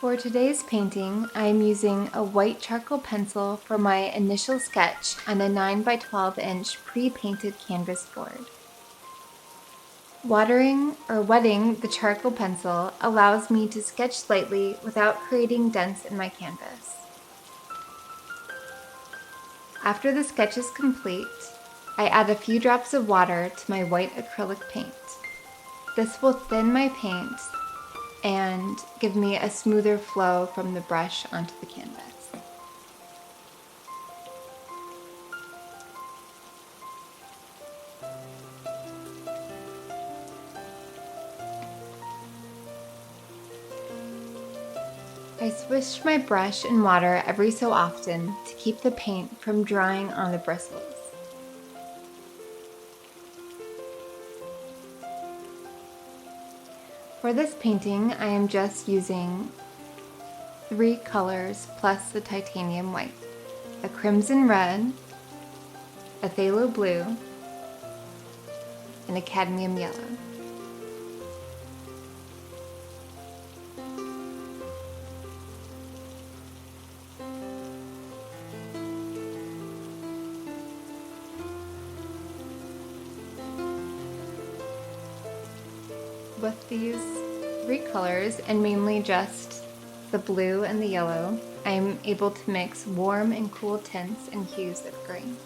For today's painting, I am using a white charcoal pencil for my initial sketch on a 9 by 12 inch pre-painted canvas board. Wetting the charcoal pencil allows me to sketch lightly without creating dents in my canvas. After the sketch is complete, I add a few drops of water to my white acrylic paint. This will thin my paint and give me a smoother flow from the brush onto the canvas. I swish my brush in water every so often to keep the paint from drying on the bristles. For this painting, I am just using 3 colors plus the titanium white: a crimson red, a phthalo blue, and a cadmium yellow. With these 3 colors, and mainly just the blue and the yellow, I'm able to mix warm and cool tints and hues of green.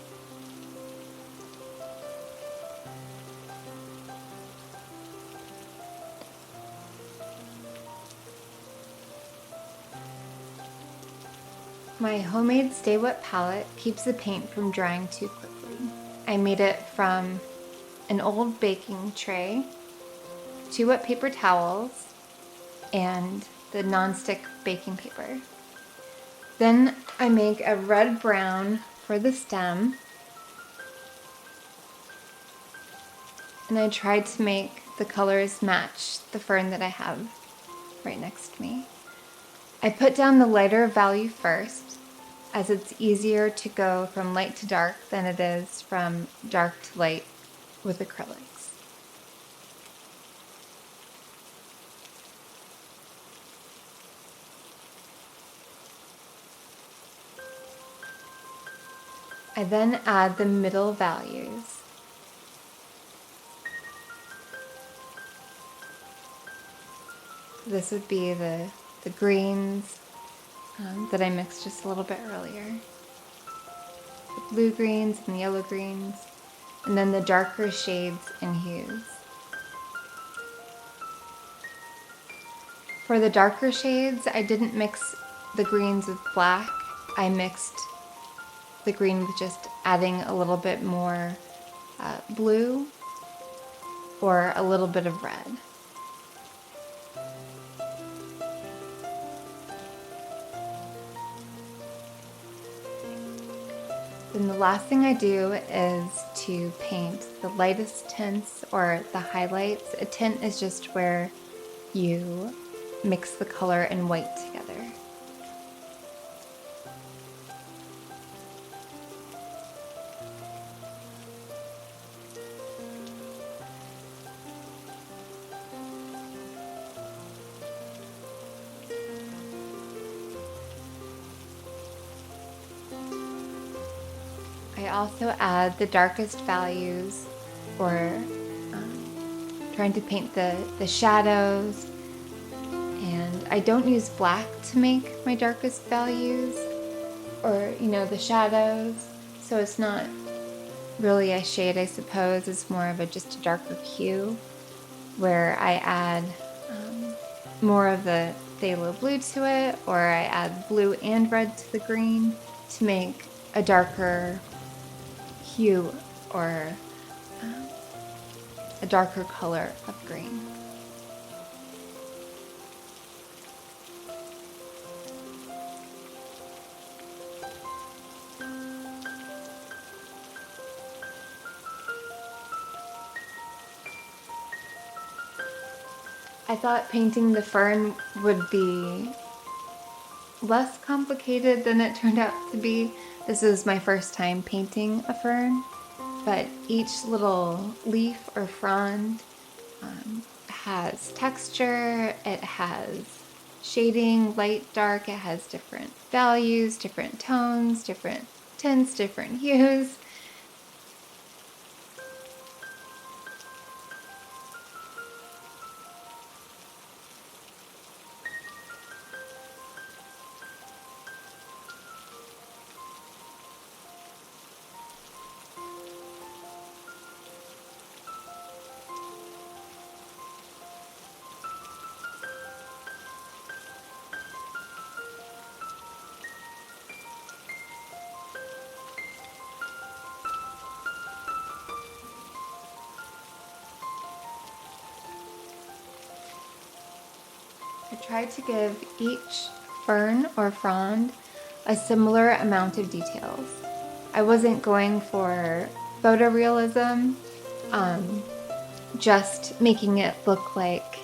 My homemade Stay Wet palette keeps the paint from drying too quickly. I made it from an old baking tray, 2 wet paper towels, and the nonstick baking paper. Then I make a red-brown for the stem, and I tried to make the colors match the fern that I have right next to me. I put down the lighter value first, as it's easier to go from light to dark than it is from dark to light with acrylics. I then add the middle values. This would be the greens that I mixed just a little bit earlier. The blue greens and the yellow greens, and then the darker shades and hues. For the darker shades, I didn't mix the greens with black. I mixed the green with just adding a little bit more blue or a little bit of red. Then the last thing I do is to paint the lightest tints or the highlights. A tint is just where you mix the color and white together. I also add the darkest values, or trying to paint the shadows, and I don't use black to make my darkest values or the shadows, so it's not really a shade, I suppose. It's more of just a darker hue, where I add more of the phthalo blue to it, or I add blue and red to the green to make a darker hue or a darker color of green. I thought painting the fern would be less complicated than it turned out to be. This is my first time painting a fern, but each little leaf or frond has texture, it has shading, light, dark. It has different values, different tones, different tints, different hues. I tried to give each fern or frond a similar amount of details. I wasn't going for photorealism, just making it look like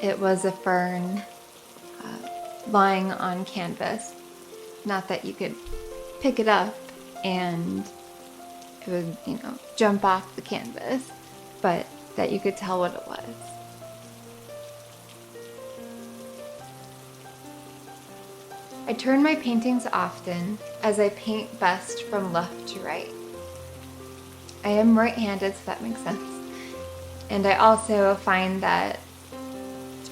it was a fern lying on canvas. Not that you could pick it up and it would, jump off the canvas, but that you could tell what it was. I turn my paintings often as I paint best from left to right. I am right-handed, so that makes sense. And I also find that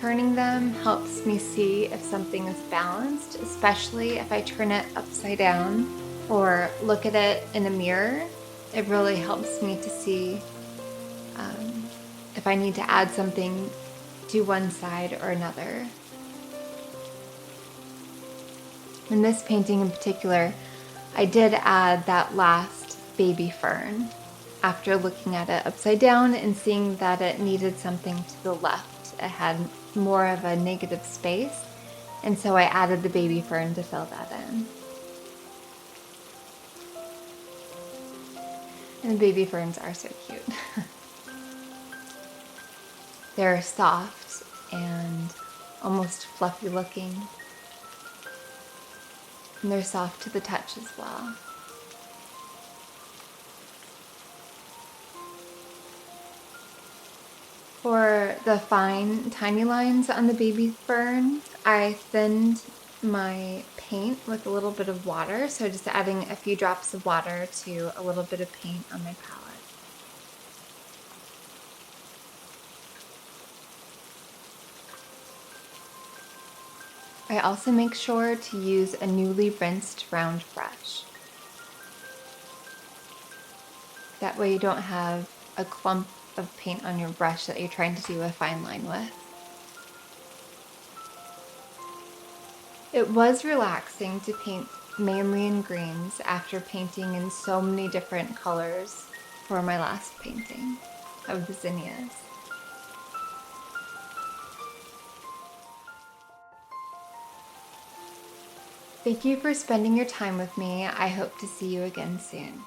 turning them helps me see if something is balanced, especially if I turn it upside down or look at it in a mirror. It really helps me to see if I need to add something to one side or another. In this painting in particular, I did add that last baby fern after looking at it upside down and seeing that it needed something to the left. It had more of a negative space, and so I added the baby fern to fill that in. And the baby ferns are so cute. They're soft and almost fluffy looking. And they're soft to the touch as well. For the fine, tiny lines on the baby fern, I thinned my paint with a little bit of water, so just adding a few drops of water to a little bit of paint on my palette. I also make sure to use a newly rinsed round brush. That way you don't have a clump of paint on your brush that you're trying to do a fine line with. It was relaxing to paint mainly in greens after painting in so many different colors for my last painting of the zinnias. Thank you for spending your time with me. I hope to see you again soon.